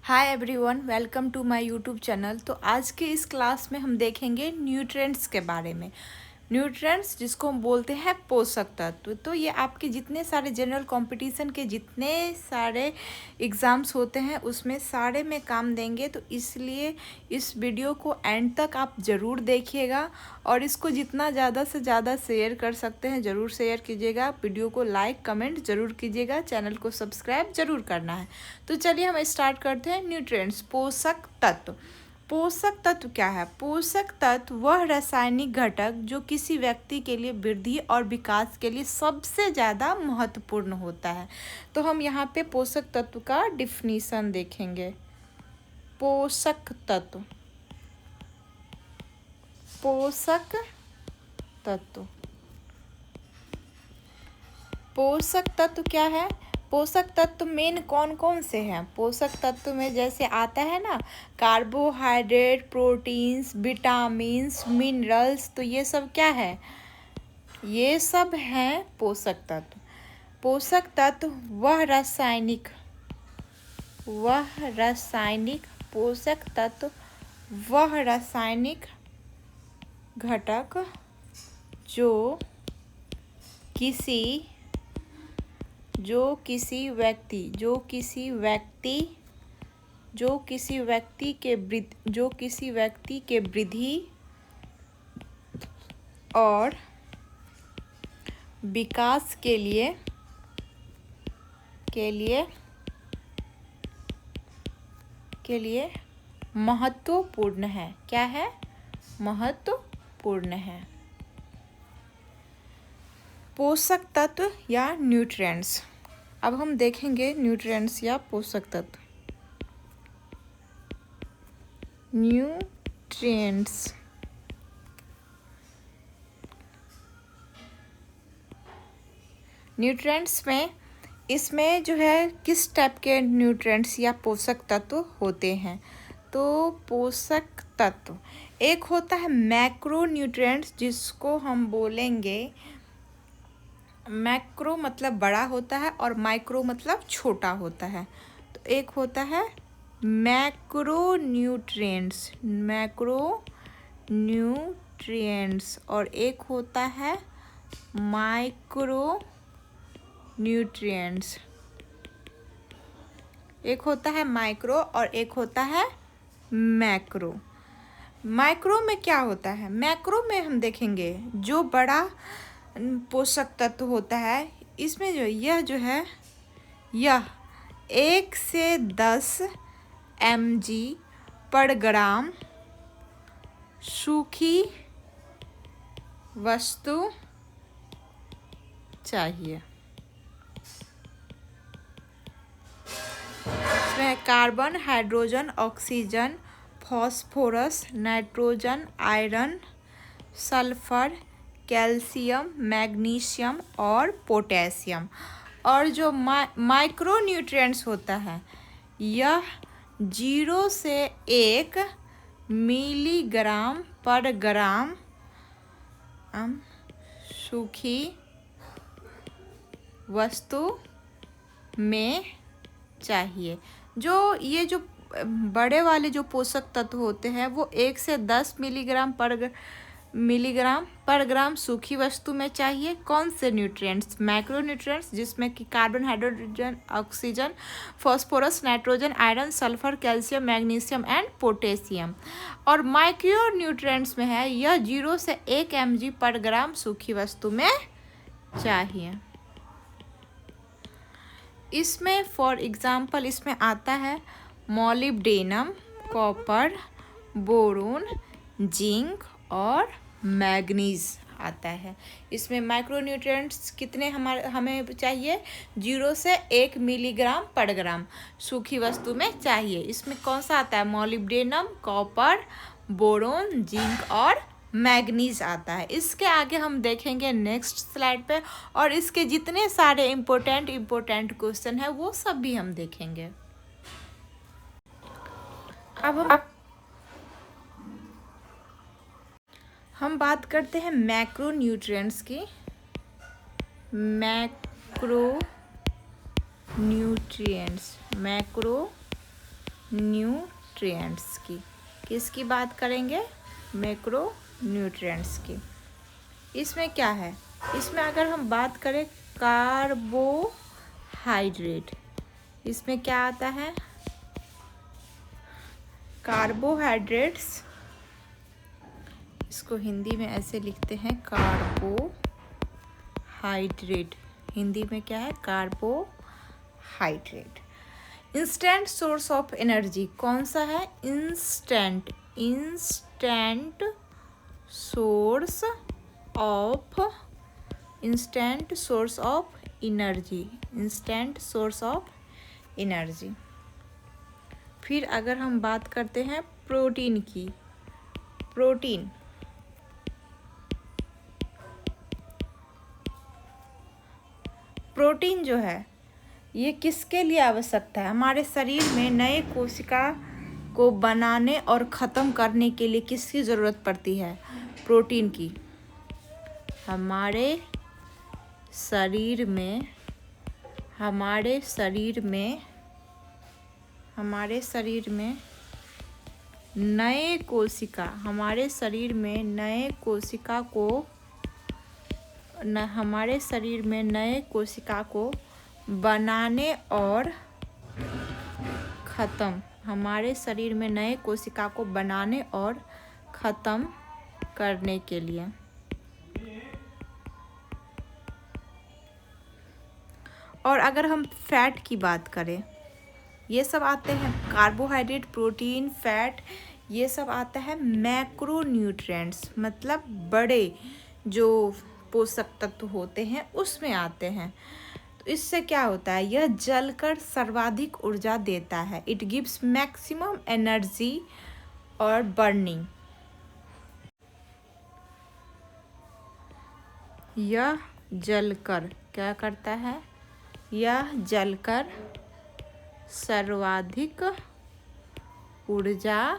Hi everyone, welcome to my YouTube channel. तो आज के इस क्लास में हम देखेंगे न्यूट्रिएंट्स के बारे में। न्यूट्रिएंट्स जिसको हम बोलते हैं पोषक तत्व। तो ये आपके जितने सारे जनरल कंपटीशन के जितने सारे एग्ज़ाम्स होते हैं उसमें सारे में काम देंगे। तो इसलिए इस वीडियो को एंड तक आप ज़रूर देखिएगा और इसको जितना ज़्यादा से ज़्यादा शेयर कर सकते हैं ज़रूर शेयर कीजिएगा। वीडियो को लाइक कमेंट ज़रूर कीजिएगा, चैनल को सब्सक्राइब ज़रूर करना है। तो चलिए हम स्टार्ट करते हैं। न्यूट्रिएंट्स, पोषक तत्व। पोषक तत्व क्या है? पोषक तत्व वह रासायनिक घटक जो किसी व्यक्ति के लिए वृद्धि और विकास के लिए सबसे ज़्यादा महत्वपूर्ण होता है। तो हम यहाँ पे पोषक तत्व का डिफिनीशन देखेंगे। पोषक तत्व, पोषक तत्व, पोषक तत्व क्या है? पोषक तत्व मेन कौन कौन से हैं? पोषक तत्व में जैसे आता है ना, कार्बोहाइड्रेट, प्रोटीन्स, विटामिन्स, मिनरल्स। तो ये सब क्या है? ये सब हैं पोषक तत्व। पोषक तत्व वह रासायनिक पोषक तत्व वह रासायनिक घटक जो किसी व्यक्ति के वृद्धि और विकास के लिए महत्वपूर्ण है। क्या है? महत्वपूर्ण है। पोषक तत्व या न्यूट्रिएंट्स। अब हम देखेंगे न्यूट्रिएंट्स या पोषक तत्व। न्यूट्रिएंट्स में इसमें जो है किस टाइप के न्यूट्रिएंट्स या पोषक तत्व होते हैं? तो पोषक तत्व एक होता है मैक्रो न्यूट्रिएंट्स, जिसको हम बोलेंगे मैक्रो मतलब बड़ा होता है और माइक्रो मतलब छोटा होता है। तो एक होता है मैक्रो न्यूट्रिएंट्स और एक होता है माइक्रो न्यूट्रिएंट्स। एक होता है माइक्रो और एक होता है मैक्रो। माइक्रो में क्या होता है? मैक्रो में हम देखेंगे जो बड़ा पोषक तत्व होता है, इसमें जो है यह 1 से 10 mg पर ग्राम सूखी वस्तु चाहिए। इसमें carbon, hydrogen, oxygen, phosphorus, nitrogen, iron, sulphur, calcium, magnesium और पोटेशियम। और जो माइक्रो न्यूट्रिएंट्स होता है यह 0 से 1 मिलीग्राम पर ग्राम सूखी वस्तु में चाहिए। जो बड़े वाले जो पोषक तत्व होते हैं वो 1 से 10 मिलीग्राम पर ग्राम सूखी वस्तु में चाहिए। कौन से न्यूट्रिएंट्स? मैक्रो न्यूट्रिएंट्स, जिसमें कि carbon, hydrogen, oxygen, phosphorus, nitrogen, iron, sulphur, calcium, magnesium and potassium. और माइक्रो न्यूट्रिएंट्स में है यह 0 से 1 mg पर ग्राम सूखी वस्तु में चाहिए। इसमें फॉर एग्जाम्पल इसमें आता है मॉलिब्डेनम, कॉपर, बोरोन, जिंक और मैग्नीज आता है। इसमें माइक्रोन्यूट्रिएंट्स कितने हमें चाहिए? 0 से 1 मिलीग्राम पर ग्राम सूखी वस्तु में चाहिए। इसमें कौन सा आता है? मॉलिब्डेनम, कॉपर, बोरोन, जिंक और मैग्नीज आता है। इसके आगे हम देखेंगे नेक्स्ट स्लाइड पे, और इसके जितने सारे इम्पोर्टेंट क्वेश्चन है वो सब भी हम देखेंगे। अब हम बात करते हैं मैक्रो न्यूट्रिएंट्स की। मैक्रो न्यूट्रिएंट्स न्यूट्रिएंट्स की। किसकी बात करेंगे? मैक्रो न्यूट्रिएंट्स की। इसमें क्या है? इसमें अगर हम बात करें कार्बोहाइड्रेट, इसमें क्या आता है? कार्बोहाइड्रेट्स, इसको हिंदी में ऐसे लिखते हैं कार्बोहाइड्रेट। हिंदी में क्या है? Carbohydrate. Instant source of energy कौन सा है? Instant source of energy. फिर अगर हम बात करते हैं प्रोटीन की, प्रोटीन जो है ये किसके लिए आवश्यकता है? हमारे शरीर में नए कोशिका को बनाने और ख़त्म करने के लिए किसकी ज़रूरत पड़ती है? प्रोटीन की। हमारे शरीर में नए कोशिका को बनाने और ख़त्म करने के लिए। और अगर हम फैट की बात करें, ये सब आते हैं कार्बोहाइड्रेट, प्रोटीन, फैट, ये सब आता है मैक्रोन्यूट्रिएंट्स, मतलब बड़े जो पोषक तत्व होते हैं उसमें आते हैं। तो इससे क्या होता है? यह जलकर सर्वाधिक ऊर्जा देता है। इट गिव्स मैक्सिमम एनर्जी और बर्निंग। यह जलकर क्या करता है? यह जलकर सर्वाधिक ऊर्जा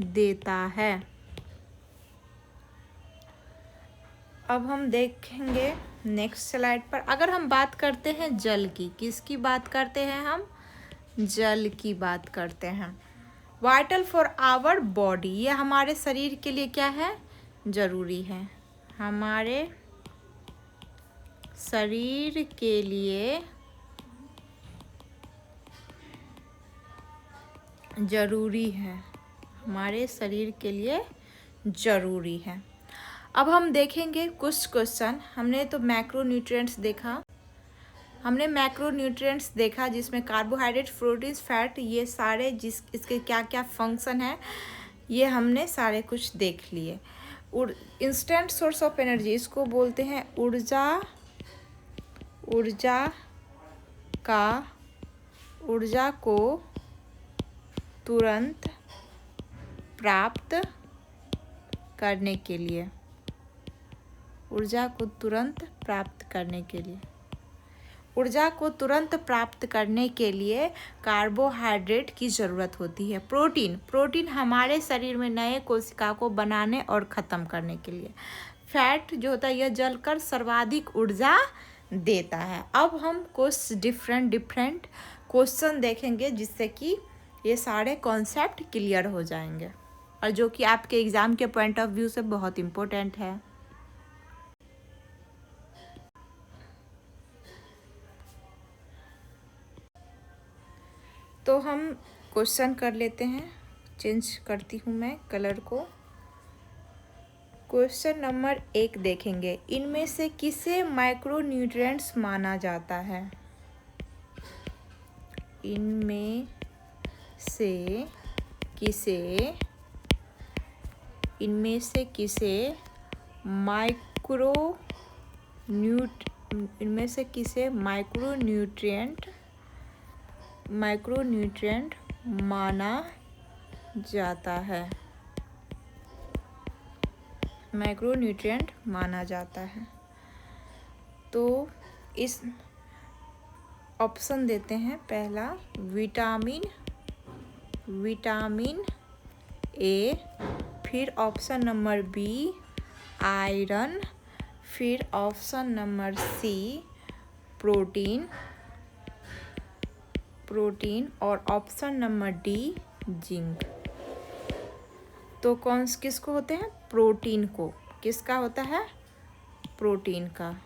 देता है। अब हम देखेंगे नेक्स्ट स्लाइड पर। अगर हम बात करते हैं जल की, किसकी बात करते हैं हम? जल की बात करते हैं। वाइटल फॉर आवर बॉडी, ये हमारे शरीर के लिए क्या है? जरूरी है। हमारे शरीर के लिए जरूरी है। अब हम देखेंगे कुछ क्वेश्चन। हमने तो मैक्रोन्यूट्रिएंट्स देखा, जिसमें कार्बोहाइड्रेट, प्रोटीन्स, फैट, ये सारे इसके क्या क्या फंक्शन है ये हमने सारे कुछ देख लिए। इंस्टेंट सोर्स ऑफ एनर्जी, इसको बोलते हैं ऊर्जा को तुरंत प्राप्त करने के लिए। ऊर्जा को तुरंत प्राप्त करने के लिए कार्बोहाइड्रेट की ज़रूरत होती है। प्रोटीन हमारे शरीर में नए कोशिका को बनाने और ख़त्म करने के लिए। फैट जो होता है यह जलकर सर्वाधिक ऊर्जा देता है। अब हम कुछ डिफरेंट क्वेश्चन देखेंगे जिससे कि ये सारे कॉन्सेप्ट क्लियर हो जाएंगे और जो कि आपके एग्ज़ाम के पॉइंट ऑफ व्यू से बहुत इम्पोर्टेंट है। तो हम क्वेश्चन कर लेते हैं। चेंज करती हूँ मैं कलर को। क्वेश्चन नंबर 1 देखेंगे। इनमें से किसे माइक्रोन्यूट्रिएंट्स माना जाता है? इनमें से किसे माइक्रोन्यूट्रिएंट माना जाता है? तो इस ऑप्शन देते हैं। पहला विटामिन ए, फिर ऑप्शन नंबर बी आयरन, फिर ऑप्शन नंबर सी प्रोटीन, और ऑप्शन नंबर डी जिंक। तो किसको होते हैं? प्रोटीन को। किसका होता है? प्रोटीन का।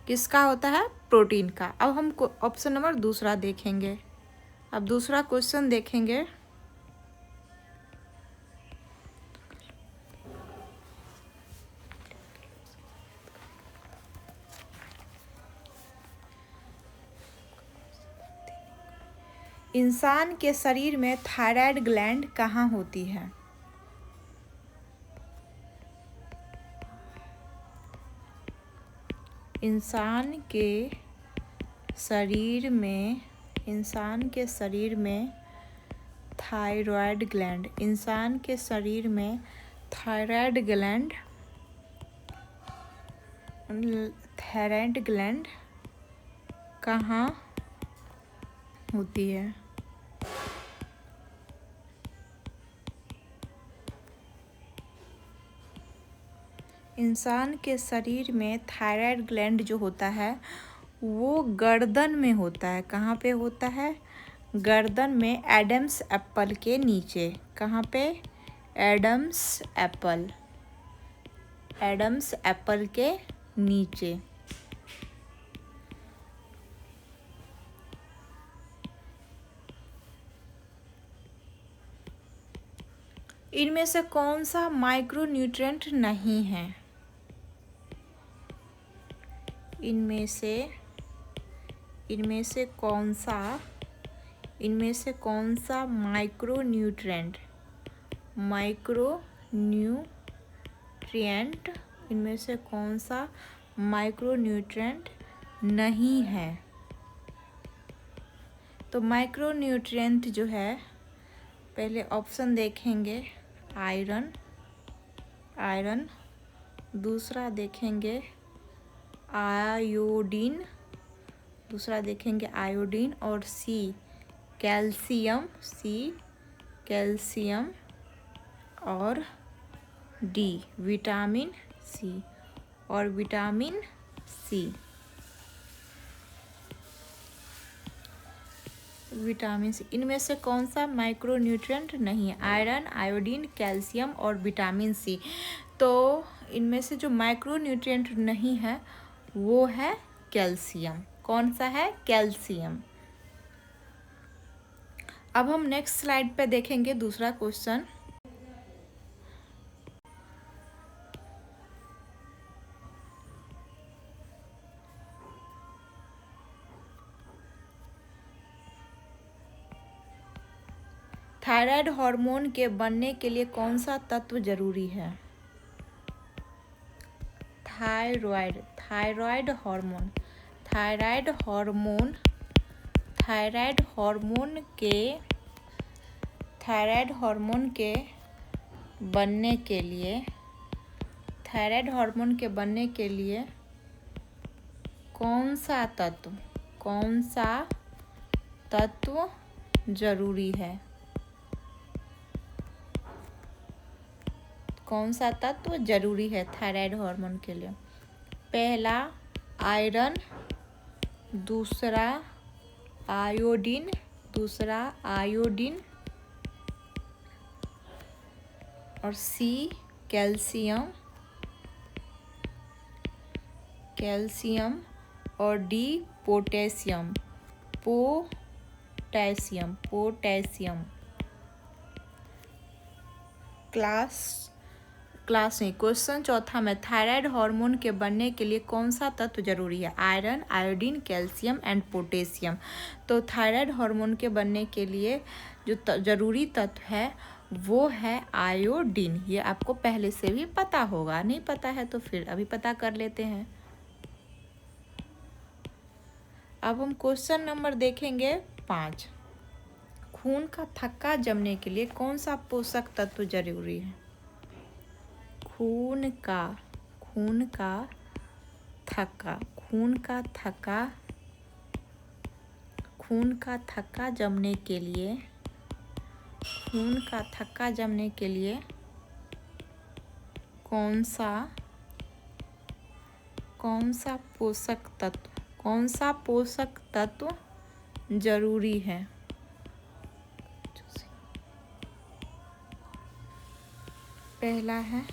किसका होता है? प्रोटीन का। अब हम ऑप्शन नंबर दूसरा देखेंगे। अब दूसरा क्वेश्चन देखेंगे। इंसान के शरीर में थायराइड ग्लैंड कहाँ होती है? इंसान के शरीर में थायराइड ग्लैंड, इंसान के शरीर में थायराइड ग्लैंड कहाँ होती है? इंसान के शरीर में थायराइड ग्लैंड जो होता है वो गर्दन में होता है। कहाँ पे होता है? गर्दन में, एडम्स एप्पल के नीचे। कहाँ पे? एडम्स एप्पल के नीचे। इनमें से कौन सा माइक्रोन्यूट्रिएंट नहीं है? इनमें से कौन सा माइक्रोन्यूट्रिएंट इनमें से कौन सा माइक्रोन्यूट्रिएंट नहीं है? तो माइक्रोन्यूट्रिएंट जो है, पहले ऑप्शन देखेंगे आयरन, दूसरा देखेंगे आयोडीन, और सी कैल्शियम, और डी विटामिन सी। इनमें से कौन सा माइक्रोन्यूट्रिएंट नहीं है? आयरन, आयोडीन, कैल्शियम और विटामिन सी। तो इनमें से जो माइक्रोन्यूट्रिएंट नहीं है वो है कैल्शियम। कौन सा है? कैल्शियम। अब हम नेक्स्ट स्लाइड पे देखेंगे दूसरा क्वेश्चन। थायराइड हार्मोन के बनने के लिए कौन सा तत्व जरूरी है? थायराइड हार्मोन के बनने के लिए कौन सा तत्व जरूरी है? कौन सा तत्व जरूरी है थायराइड हार्मोन के लिए? पहला आयरन, दूसरा आयोडीन, और सी कैल्शियम, और डी पोटेशियम। क्वेश्चन चौथा में थायराइड हार्मोन के बनने के लिए कौन सा तत्व जरूरी है? Iron, iodine, calcium and potassium. तो थायराइड हार्मोन के बनने के लिए जो जरूरी तत्व है वो है आयोडीन। ये आपको पहले से भी पता होगा, नहीं पता है तो फिर अभी पता कर लेते हैं। अब हम क्वेश्चन नंबर देखेंगे 5। खून का थक्का जमने के लिए कौन सा पोषक तत्व जरूरी है? खून का थक्का जमने के लिए खून का थक्का जमने के लिए कौन सा पोषक तत्व जरूरी है? पहला है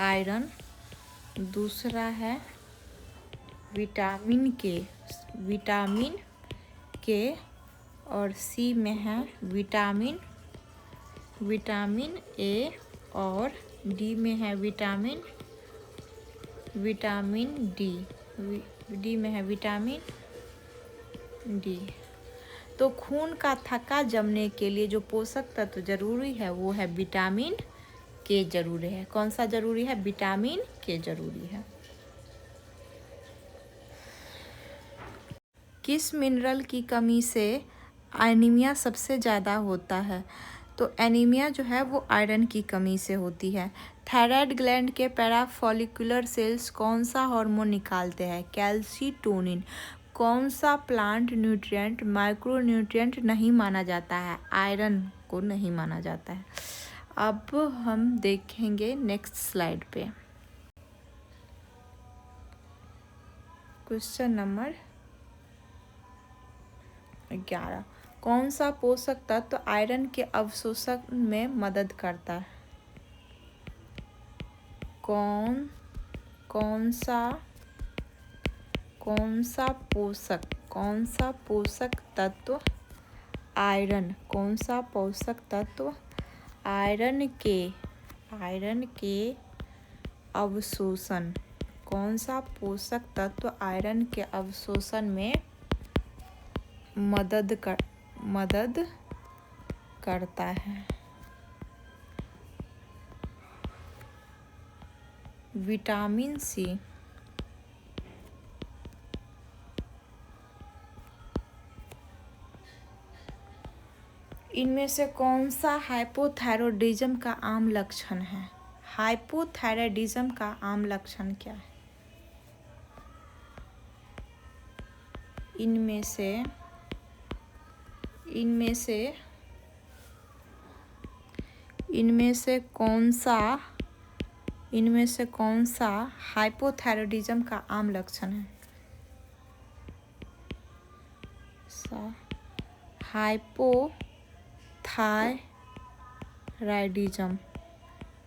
आयरन, दूसरा है विटामिन के और सी में है विटामिन ए और डी में है विटामिन डी में है विटामिन डी। तो खून का थक्का जमने के लिए जो पोषक तत्व जरूरी है वो है विटामिन के जरूरी है। कौन सा जरूरी है? विटामिन के जरूरी है। किस मिनरल की कमी से एनीमिया सबसे ज़्यादा होता है? तो एनीमिया जो है वो आयरन की कमी से होती है। थायराइड ग्लैंड के पैराफॉलिकुलर सेल्स कौन सा हार्मोन निकालते हैं? कैल्सीटोनिन। कौन सा प्लांट न्यूट्रिएंट माइक्रोन्यूट्रिएंट नहीं माना जाता है? आयरन को नहीं माना जाता है। अब हम देखेंगे नेक्स्ट स्लाइड पे क्वेश्चन नंबर 11। कौन सा पोषक तत्व आयरन के अवशोषण में मदद करता है? कौन सा पोषक तत्व आयरन के अवशोषण कौन सा पोषक तत्व आयरन के अवशोषण में मदद करता है? Vitamin C. इनमें से कौन सा हाइपोथायरॉयडिज्म का आम लक्षण है? हाइपोथायरॉयडिज्म का आम लक्षण क्या है? इनमें से कौन सा हाइपोथायरॉयडिज्म का आम लक्षण है? हाइपोथायराइडिज्म।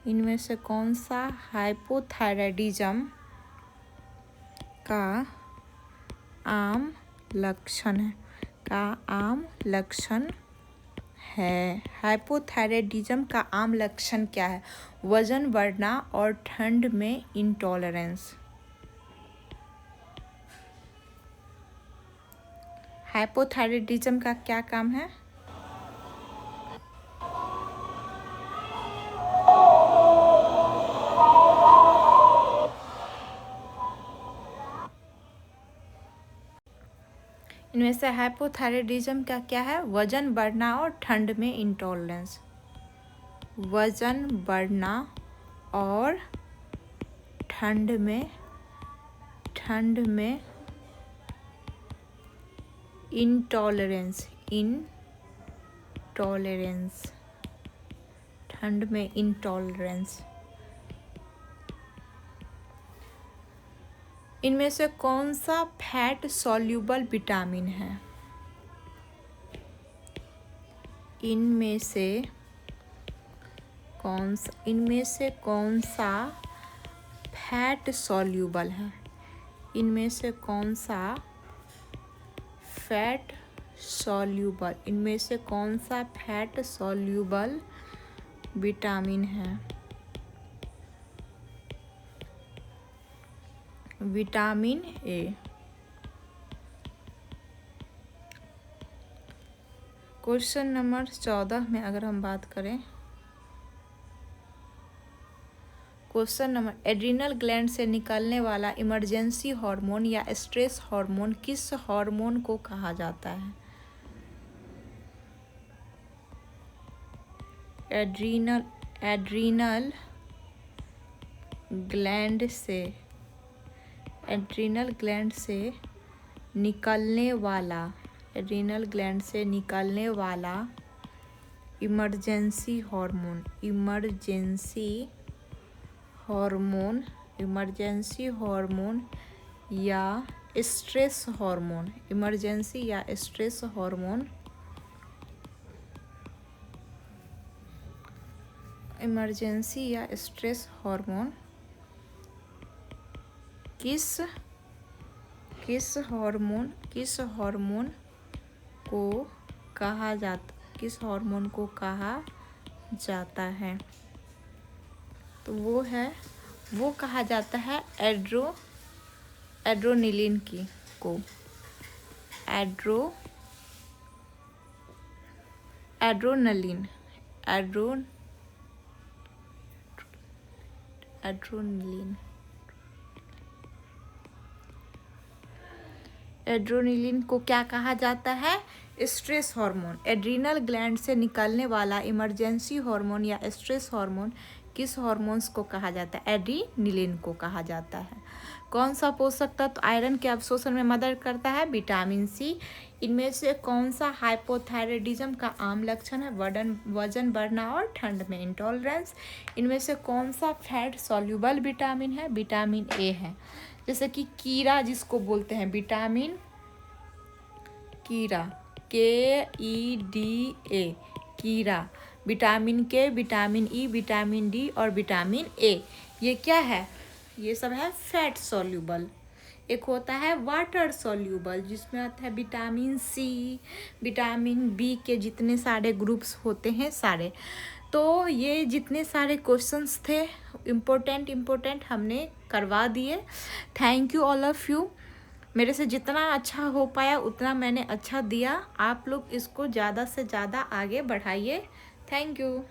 इनमें से कौन सा हाइपोथायराइडिज्म का आम लक्षण है? हाइपोथायराइडिज्म का आम लक्षण क्या है? वजन बढ़ना और ठंड में इंटॉलरेंस। हाइपोथायराइडिज्म का क्या काम है? इनमें से हाइपोथायराइडिज्म का क्या है? वजन बढ़ना और ठंड में इंटॉलरेंस। वजन बढ़ना और ठंड में इंटॉलरेंस। ठंड में इंटॉलरेंस। इनमें से कौन सा फैट सॉल्यूबल विटामिन है? इनमें से कौन सा फैट सॉल्यूबल है? इनमें से कौन सा फैट सॉल्यूबल विटामिन है? Vitamin A. क्वेश्चन नंबर 14 में अगर हम बात करें, क्वेश्चन नंबर एड्रिनल ग्लैंड से निकलने वाला इमरजेंसी हार्मोन या स्ट्रेस हार्मोन किस हार्मोन को कहा जाता है? एड्रिनल ग्लैंड से निकलने वाला emergency hormone, emergency hormone, emergency hormone या स्ट्रेस हार्मोन, इमरजेंसी या स्ट्रेस हार्मोन, इमरजेंसी या स्ट्रेस हार्मोन किस हार्मोन को कहा जाता है? तो वो कहा जाता है एड्रेनलिन को एड्रेनलिन एड्रेनलिन को क्या कहा जाता है? Stress hormone. एड्रीनल ग्लैंड से निकलने वाला इमरजेंसी हार्मोन या स्ट्रेस हार्मोन किस हार्मोन्स को कहा जाता है? एड्रीनलिन को कहा जाता है। कौन सा पोषक तत्व आयरन के अवशोषण में मदद करता है? Vitamin C. इनमें से कौन सा हाइपोथायराइडिज्म का आम लक्षण है? वजन बढ़ना और ठंड में इंटॉलरेंस। इनमें से कौन सा फैट सॉल्युबल विटामिन है? विटामिन ए है। जैसे कि कीड़ा जिसको बोलते हैं, विटामिन कीड़ा, KEDA, कीड़ा। विटामिन के, विटामिन ई, विटामिन डी और विटामिन ए, ये क्या है? ये सब है फैट सॉल्युबल। एक होता है वाटर सॉल्युबल जिसमें आता है विटामिन सी, विटामिन बी के जितने सारे ग्रुप्स होते हैं सारे। तो ये जितने सारे क्वेश्चंस थे इम्पोर्टेंट हमने करवा दिए। Thank you all of you. मेरे से जितना अच्छा हो पाया उतना मैंने अच्छा दिया। आप लोग इसको ज़्यादा से ज़्यादा आगे बढ़ाइए। Thank you.